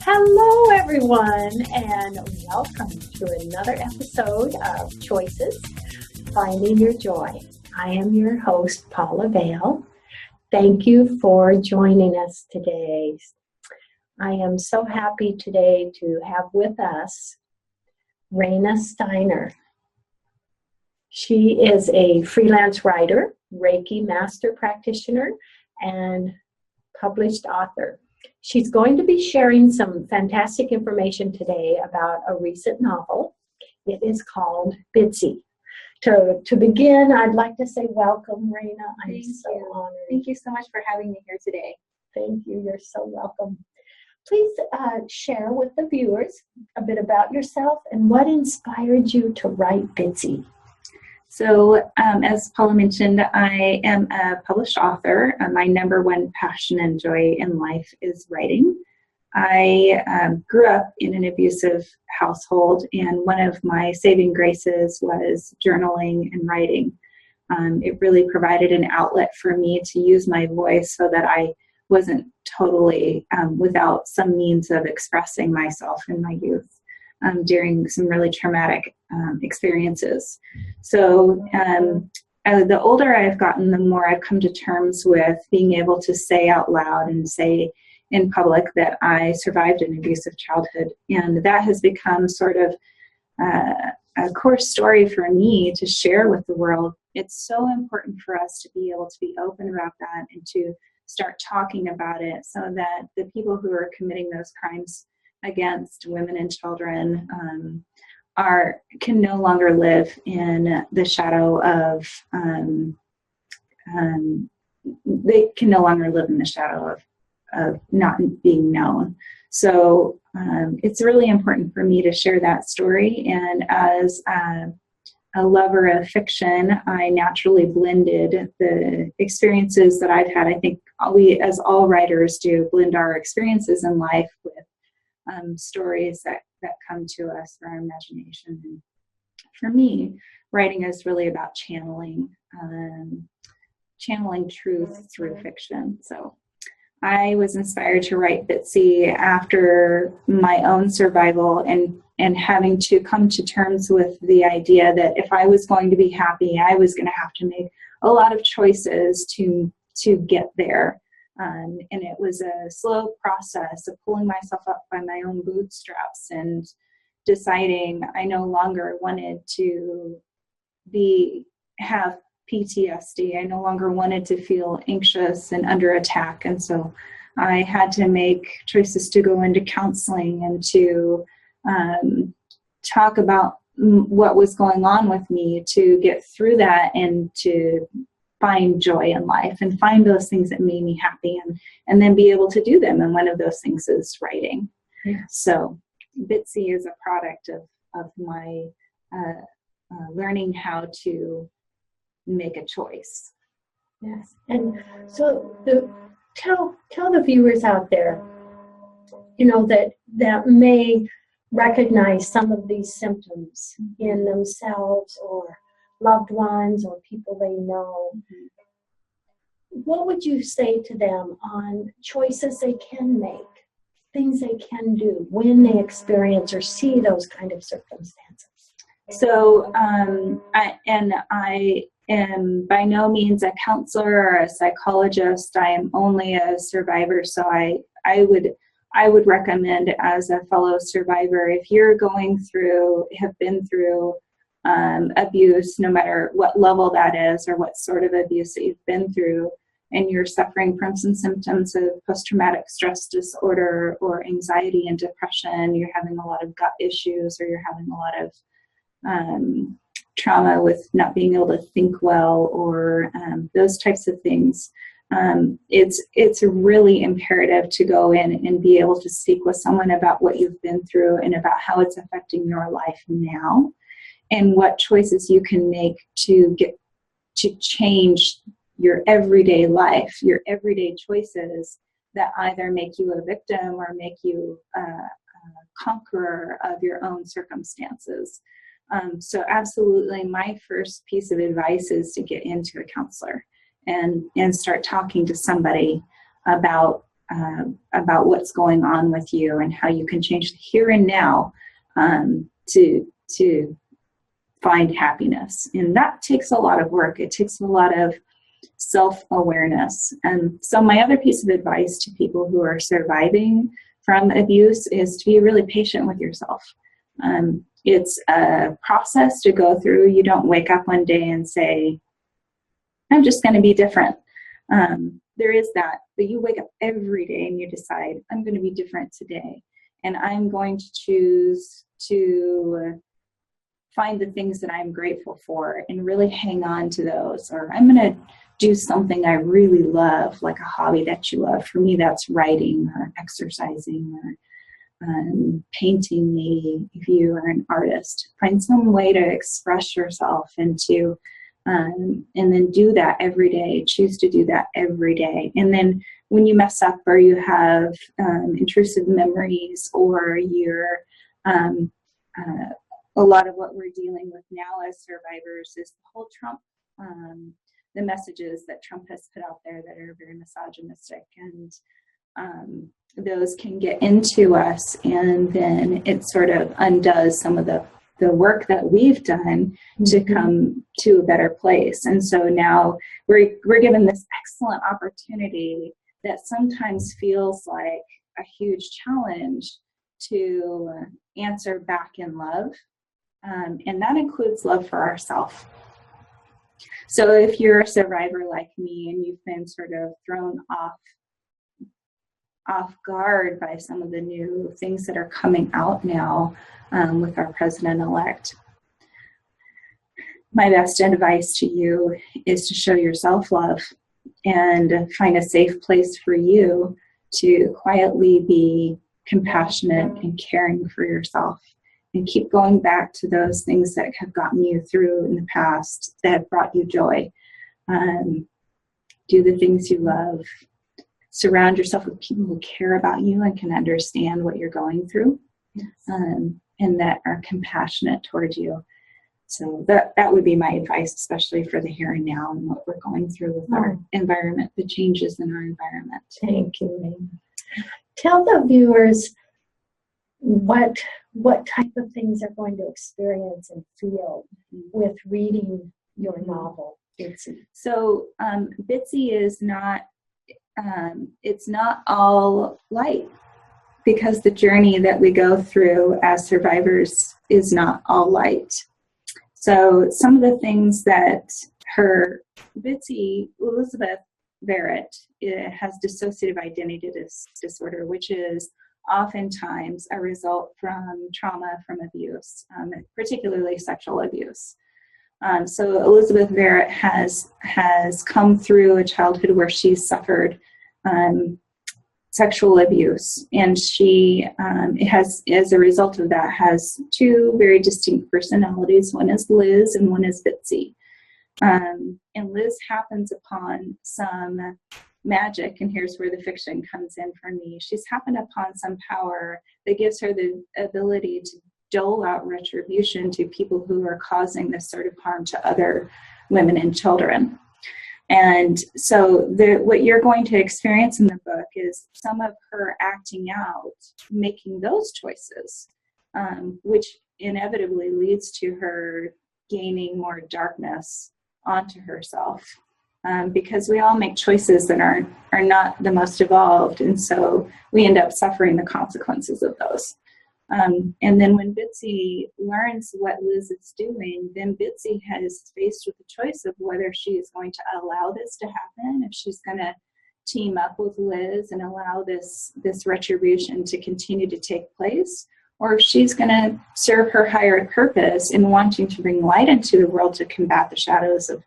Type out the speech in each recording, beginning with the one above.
Hello, everyone, and welcome to another episode of Choices, Finding Your Joy. I am your host, Paula Vail. Thank you for joining us today. I am so happy today to have with us Rayna Stiner. She is a freelance writer, Reiki master practitioner, and published author. She's going to be sharing some fantastic information today about a recent novel. It is called Bitsy. To begin, I'd like to say welcome, Rayna. I'm so honored. Thank you so much for having me here today. Thank you. You're so welcome. Please share with the viewers a bit about yourself and what inspired you to write Bitsy. So, as Paula mentioned, I am a published author. My number one passion and joy in life is writing. I grew up in an abusive household, and one of my saving graces was journaling and writing. It really provided an outlet for me to use my voice so that I wasn't totally without some means of expressing myself in my youth. During some really traumatic experiences. So the older I've gotten, the more I've come to terms with being able to say out loud and say in public that I survived an abusive childhood. And that has become sort of a core story for me to share with the world. It's so important for us to be able to be open about that and to start talking about it so that the people who are committing those crimes against women and children can no longer live in the shadow of they can no longer live in the shadow of not being known. So it's really important for me to share that story. And as a lover of fiction, I naturally blended the experiences that I've had. I think we, as all writers do, blend our experiences in life with stories that come to us through our imagination. And for me, writing is really about channeling truth through fiction. So I was inspired to write Bitsy after my own survival and having to come to terms with the idea that if I was going to be happy, I was going to have to make a lot of choices to get there. And it was a slow process of pulling myself up by my own bootstraps and deciding I no longer wanted to have PTSD. I no longer wanted to feel anxious and under attack. And so I had to make choices to go into counseling and to talk about what was going on with me to get through that and to find joy in life and find those things that made me happy and then be able to do them. And one of those things is writing. Yeah. So Bitsy is a product of my learning how to make a choice. Yes. And so tell the viewers out there, that may recognize some of these symptoms in themselves or loved ones or people they know. Mm-hmm. What would you say to them on choices they can make, things they can do when they experience or see those kind of circumstances? So I am by no means a counselor or a psychologist. I am only a survivor. So I would recommend, as a fellow survivor, if you're have been through abuse, no matter what level that is or what sort of abuse that you've been through, and you're suffering from some symptoms of post-traumatic stress disorder or anxiety and depression, you're having a lot of gut issues, or you're having a lot of trauma with not being able to think well, or those types of things, it's really imperative to go in and be able to speak with someone about what you've been through and about how it's affecting your life now, and what choices you can make to change your everyday life, your everyday choices that either make you a victim or make you a conqueror of your own circumstances. So absolutely, my first piece of advice is to get into a counselor and start talking to somebody about about what's going on with you and how you can change the here and now to find happiness. And that takes a lot of work. It takes a lot of self-awareness. And so my other piece of advice to people who are surviving from abuse is to be really patient with yourself. It's a process to go through. You don't wake up one day and say, I'm just going to be different. There is that, but you wake up every day and you decide, I'm going to be different today. And I'm going to choose to find the things that I'm grateful for and really hang on to those. Or I'm going to do something I really love, like a hobby that you love. For me, that's writing or exercising or painting, maybe, if you are an artist. Find some way to express yourself and to and then do that every day. Choose to do that every day. And then when you mess up or you have intrusive memories or you're a lot of what we're dealing with now as survivors is the whole Trump, the messages that Trump has put out there that are very misogynistic, and those can get into us, and then it sort of undoes some of the work that we've done to come to a better place. And so now we're given this excellent opportunity that sometimes feels like a huge challenge to answer back in love. And that includes love for ourselves. So if you're a survivor like me and you've been sort of thrown off guard by some of the new things that are coming out now with our president-elect, my best advice to you is to show yourself love and find a safe place for you to quietly be compassionate and caring for yourself, and keep going back to those things that have gotten you through in the past, that have brought you joy. Do the things you love. Surround yourself with people who care about you and can understand what you're going through, and that are compassionate towards you. So that would be my advice, especially for the here and now and what we're going through with our environment, the changes in our environment. Thank you, Rayna. Tell the viewers what type of things they're going to experience and feel with reading your novel, Bitsy. So Bitsy is not, it's not all light, because the journey that we go through as survivors is not all light. So some of the things that Bitsy, Elizabeth Barrett, has dissociative identity disorder, which is oftentimes a result from trauma from abuse, particularly sexual abuse. So Elizabeth Barrett has come through a childhood where she suffered sexual abuse, and she has, as a result of that, has two very distinct personalities. One is Liz and one is Bitsy. And Liz happens upon some magic, and here's where the fiction comes in for me. She's happened upon some power that gives her the ability to dole out retribution to people who are causing this sort of harm to other women and children. And so what you're going to experience in the book is some of her acting out, making those choices, which inevitably leads to her gaining more darkness onto herself. Because we all make choices that are not the most evolved, and so we end up suffering the consequences of those. And then when Bitsy learns what Liz is doing, then Bitsy is faced with the choice of whether she is going to allow this to happen, if she's going to team up with Liz and allow this retribution to continue to take place, or if she's going to serve her higher purpose in wanting to bring light into the world to combat the shadows of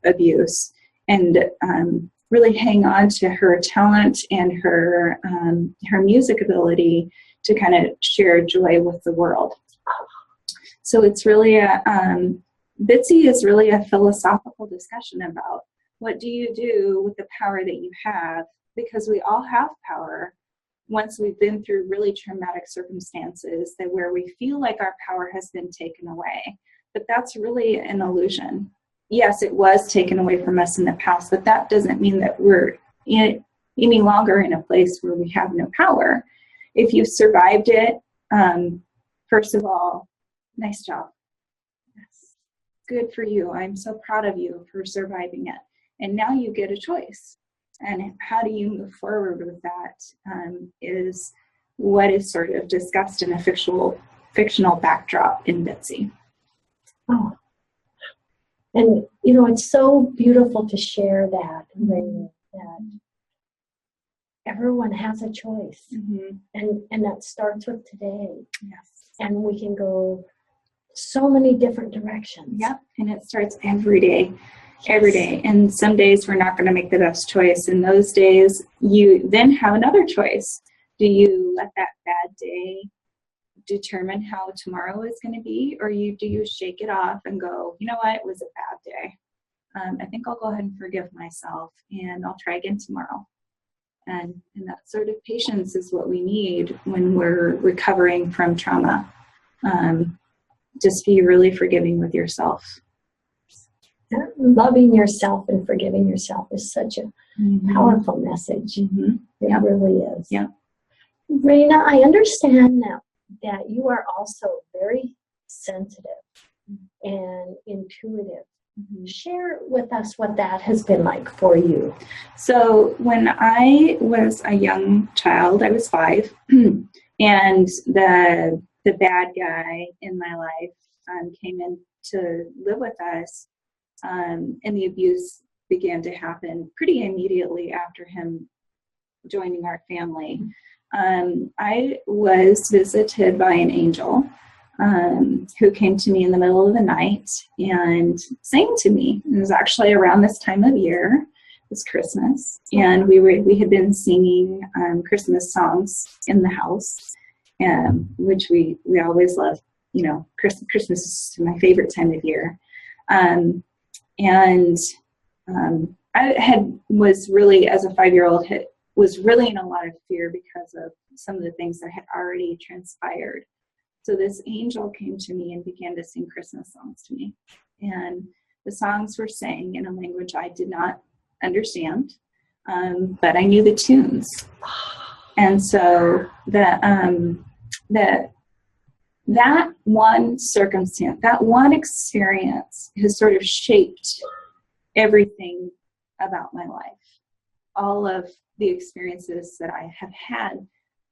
abuse, and really hang on to her talent and her music ability to kind of share joy with the world. So it's really Bitsy is really a philosophical discussion about what do you do with the power that you have, because we all have power once we've been through really traumatic circumstances that where we feel like our power has been taken away. But that's really an illusion. Yes, it was taken away from us in the past, but that doesn't mean that we're any longer in a place where we have no power. If you survived it, first of all, nice job. Yes. Good for you. I'm so proud of you for surviving it. And now you get a choice. And how do you move forward with that is what is sort of discussed in a fictional backdrop in Bitsy. Oh. And, you know, it's so beautiful to share that, Rayna, that everyone has a choice. Mm-hmm. And that starts with today. Yes. And we can go so many different directions. Yep. And it starts every day. Every day. And some days we're not going to make the best choice. In those days, you then have another choice. Do you let that bad day determine how tomorrow is going to be? Or do you shake it off and go, you know what, it was a bad day. I think I'll go ahead and forgive myself and I'll try again tomorrow. And that sort of patience is what we need when we're recovering from trauma. Just be really forgiving with yourself. Loving yourself and forgiving yourself is such a powerful message. Mm-hmm. It really is. Yeah. Rayna, I understand now that you are also very sensitive and intuitive. Mm-hmm. Share with us what that has been like for you. So when I was a young child, I was 5, and the bad guy in my life came in to live with us. And the abuse began to happen pretty immediately after him joining our family. I was visited by an angel who came to me in the middle of the night and sang to me. It was actually around this time of year. It was Christmas, and we had been singing Christmas songs in the house, which we always love. You know, Christmas is my favorite time of year. I was really, as a 5-year-old, was really in a lot of fear because of some of the things that had already transpired. So this angel came to me and began to sing Christmas songs to me. And the songs were sang in a language I did not understand, but I knew the tunes. And so that one circumstance, that one experience has sort of shaped everything about my life. All of the experiences that I have had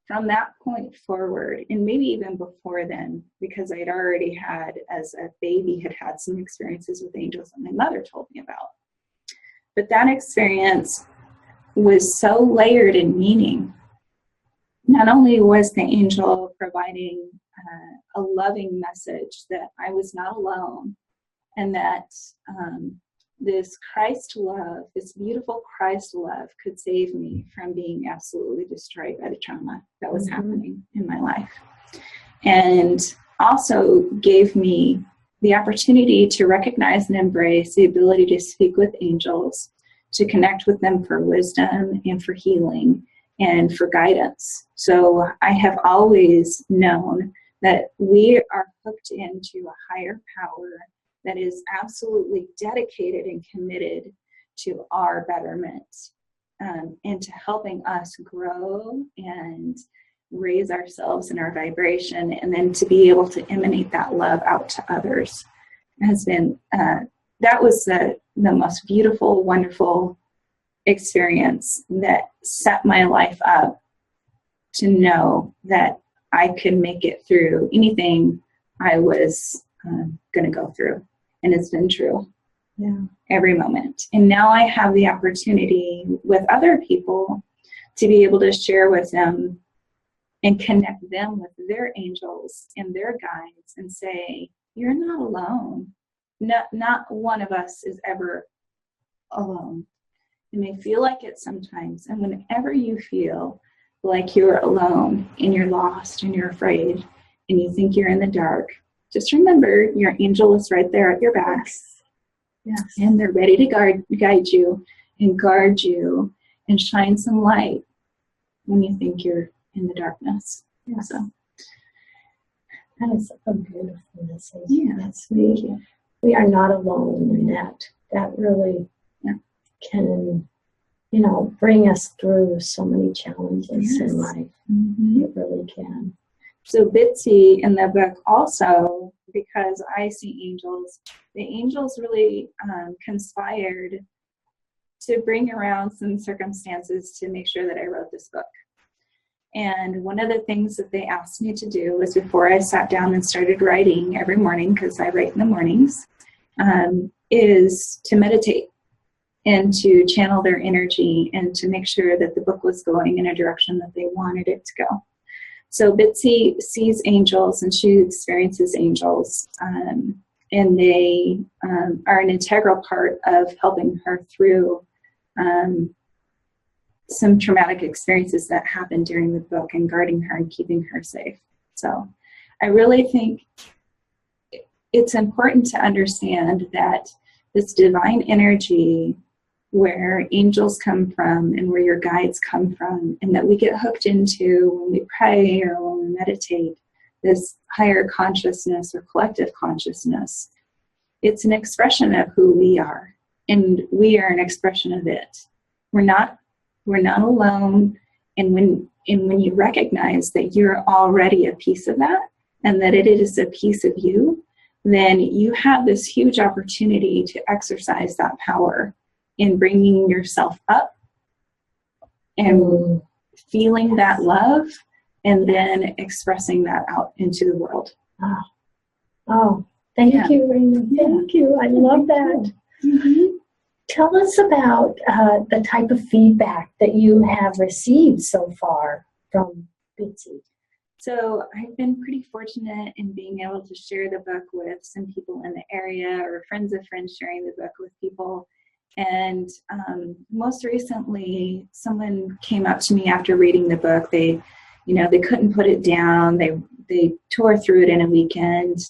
from that point forward, and maybe even before then, because I had already had, as a baby, had some experiences with angels that my mother told me about. But that experience was so layered in meaning. Not only was the angel providing a loving message that I was not alone, and that this Christ love, this beautiful Christ love, could save me from being absolutely destroyed by the trauma that was happening in my life. And also gave me the opportunity to recognize and embrace the ability to speak with angels, to connect with them for wisdom and for healing and for guidance. So I have always known that we are hooked into a higher power that is absolutely dedicated and committed to our betterment, and to helping us grow and raise ourselves in our vibration, and then to be able to emanate that love out to others. Has been that was the most beautiful, wonderful experience that set my life up to know that I could make it through anything I was going to go through. And it's been true. Yeah. Every moment. And now I have the opportunity with other people to be able to share with them and connect them with their angels and their guides and say, you're not alone. Not one of us is ever alone. It may feel like it sometimes. And whenever you feel like you're alone and you're lost and you're afraid and you think you're in the dark, just remember your angel is right there at your back. Yes. And they're ready to guide you and guard you and shine some light when you think you're in the darkness. Yeah. So that is a beautiful message. Yeah. That's we are not alone in that. That really can bring us through so many challenges in life. Mm-hmm. It really can. So Bitsy in the book also, because I see angels, the angels really conspired to bring around some circumstances to make sure that I wrote this book. And one of the things that they asked me to do was, before I sat down and started writing every morning, because I write in the mornings, is to meditate and to channel their energy and to make sure that the book was going in a direction that they wanted it to go. So Bitsy sees angels and she experiences angels, and they are an integral part of helping her through some traumatic experiences that happened during the book and guarding her and keeping her safe. So I really think it's important to understand that this divine energy, where angels come from and where your guides come from, and that we get hooked into when we pray or when we meditate, this higher consciousness or collective consciousness, it's an expression of who we are, and we are an expression of it. We're not alone. And when you recognize that you're already a piece of that, and that it is a piece of you, then you have this huge opportunity to exercise that power in bringing yourself up and feeling that love, and then expressing that out into the world. Thank you, Rayna. Thank you. I love that. Mm-hmm. Tell us about the type of feedback that you have received so far from Bitsy. So I've been pretty fortunate in being able to share the book with some people in the area, or friends of friends sharing the book with people. And most recently, someone came up to me after reading the book. They couldn't put it down. They tore through it in a weekend,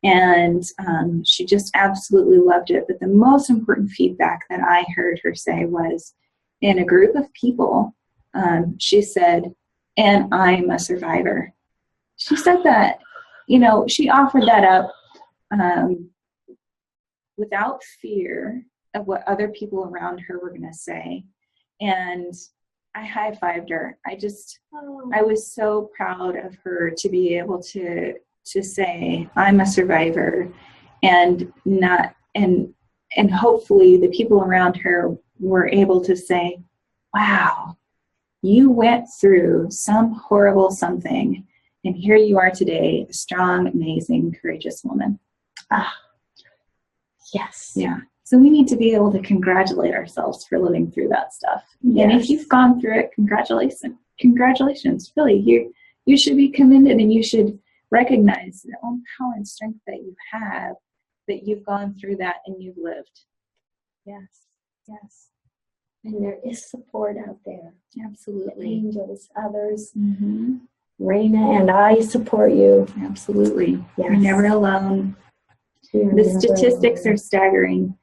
and she just absolutely loved it. But the most important feedback that I heard her say was, in a group of people, she said, "And I'm a survivor." She said that, she offered that up without fear of what other people around her were going to say. And I high-fived her. I was so proud of her to be able to say, "I'm a survivor," and hopefully the people around her were able to say, "Wow, you went through some horrible something, and here you are today, a strong, amazing, courageous woman." Yes. Yeah. So we need to be able to congratulate ourselves for living through that stuff. Yes. And if you've gone through it, congratulations. Really, you should be commended, and you should recognize the own power and strength that you have, that you've gone through that and you've lived. Yes. And there is support out there. Absolutely. Angels, others. Mm-hmm. Rayna and I support you. Absolutely. Yes. You're never alone. The statistics are staggering.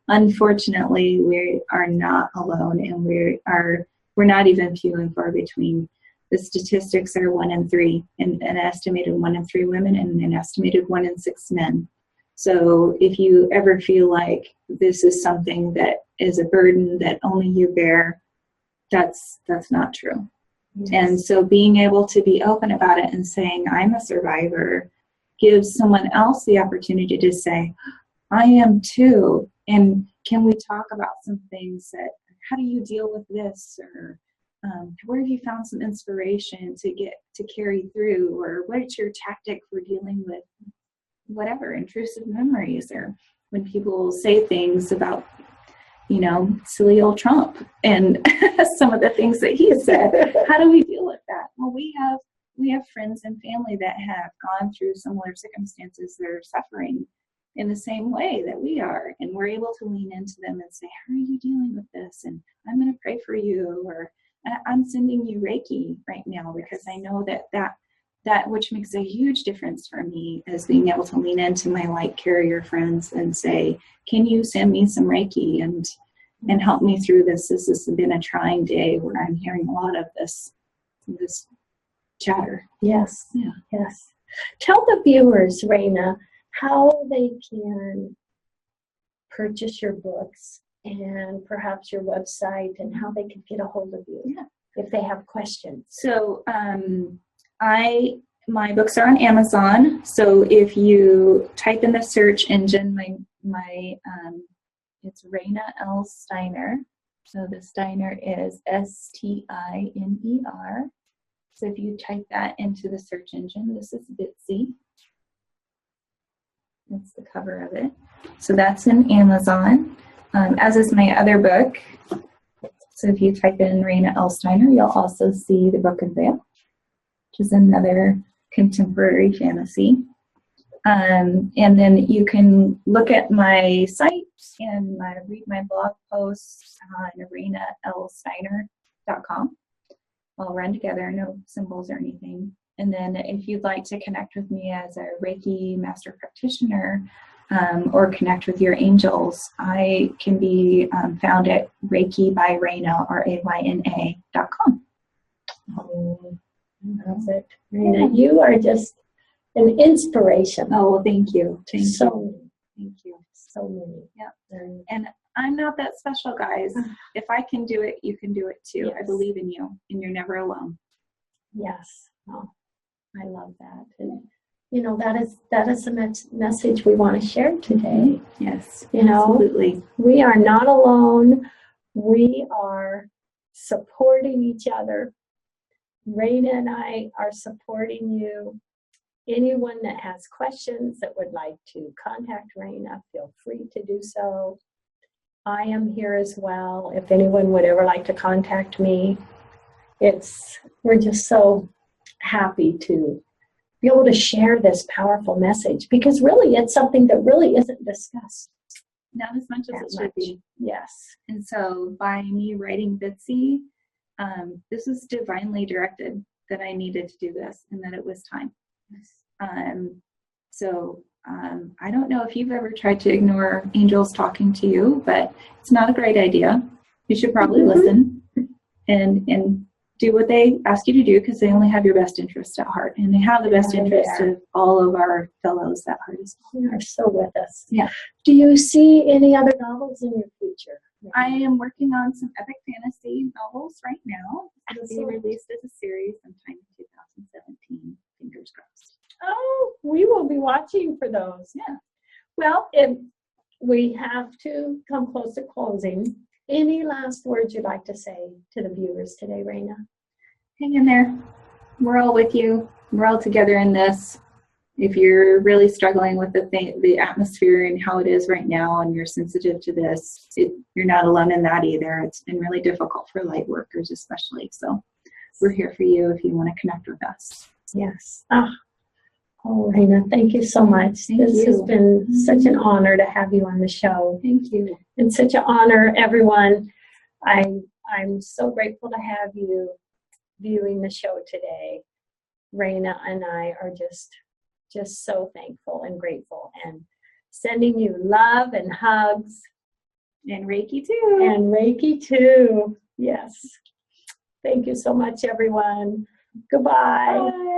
Unfortunately, we are not alone, and we're not even few and far between. The statistics are 1 in 3, and an estimated 1 in 3 women, and an estimated 1 in 6 men. So if you ever feel like this is something that is a burden that only you bear, that's not true. Yes. And so being able to be open about it and saying, "I'm a survivor," gives someone else the opportunity to say, "I am too. And can we talk about some things that, how do you deal with this? Or where have you found some inspiration to carry through? Or what's your tactic for dealing with whatever, intrusive memories?" Or when people say things about, silly old Trump and some of the things that he said, how do we deal with that? Well, we have friends and family that have gone through similar circumstances that are suffering in the same way that we are, and we're able to lean into them and say, "How are you dealing with this? And I'm going to pray for you," or "I'm sending you Reiki right now," because I know that which makes a huge difference for me is being able to lean into my light carrier friends and say, "Can you send me some Reiki and help me through this? This has been a trying day where I'm hearing a lot of this chatter." Yes. Yeah. Yes. Tell the viewers, Rayna, how they can purchase your books and perhaps your website and how they can get a hold of you if they have questions. So my books are on Amazon. So if you type in the search engine, it's Rayna L. Stiner. So the Stiner is Stiner. So if you type that into the search engine, this is Bitsy. That's the cover of it. So that's in Amazon, as is my other book. So if you type in Rayna L. Stiner, you'll also see The Broken Veil, which is another contemporary fantasy. And then you can look at my site and read my blog posts on RaynaLSteiner.com. All run together, no symbols or anything. And then if you'd like to connect with me as a Reiki master practitioner, or connect with your angels, I can be found at Reiki by Rayna, RAYNA.com. Oh, that's it. Rayna, you are just an inspiration. Oh, well, thank you. Thank you. Thank you. So many. Yeah. And I'm not that special, guys. If I can do it, you can do it too. Yes. I believe in you, and you're never alone. Yes. Oh, I love that. And that is the message we want to share today. Yes. Absolutely. We are not alone. We are supporting each other. Rayna and I are supporting you. Anyone that has questions that would like to contact Rayna, feel free to do so. I am here as well. If anyone would ever like to contact me, we're just so happy to be able to share this powerful message, because really it's something that really isn't discussed. Not as much as it should be. Yes. And so by me writing Bitsy, this was divinely directed that I needed to do this and that it was time. I don't know if you've ever tried to ignore angels talking to you, but it's not a great idea. You should probably listen and do what they ask you to do, because they only have your best interest at heart, and they have the best interest of all of our fellows at heart as well. You are so with us. Yeah. Do you see any other novels in your future? I am working on some epic fantasy novels right now. It'll be released as a series sometime in 2017. Fingers crossed. Oh, we will be watching for those. Yeah. Well, we have to come close to closing. Any last words you'd like to say to the viewers today, Rayna? Hang in there. We're all with you. We're all together in this. If you're really struggling with the atmosphere and how it is right now, and you're sensitive to this, you're not alone in that either. It's been really difficult for light workers especially. So we're here for you if you want to connect with us. Yes. Oh, Rayna, thank you so much. This has been such an honor to have you on the show. Thank you. And such an honor, everyone. I'm so grateful to have you viewing the show today. Rayna and I are just so thankful and grateful, and sending you love and hugs. And Reiki too. And Reiki too. Yes. Thank you so much, everyone. Goodbye. Bye.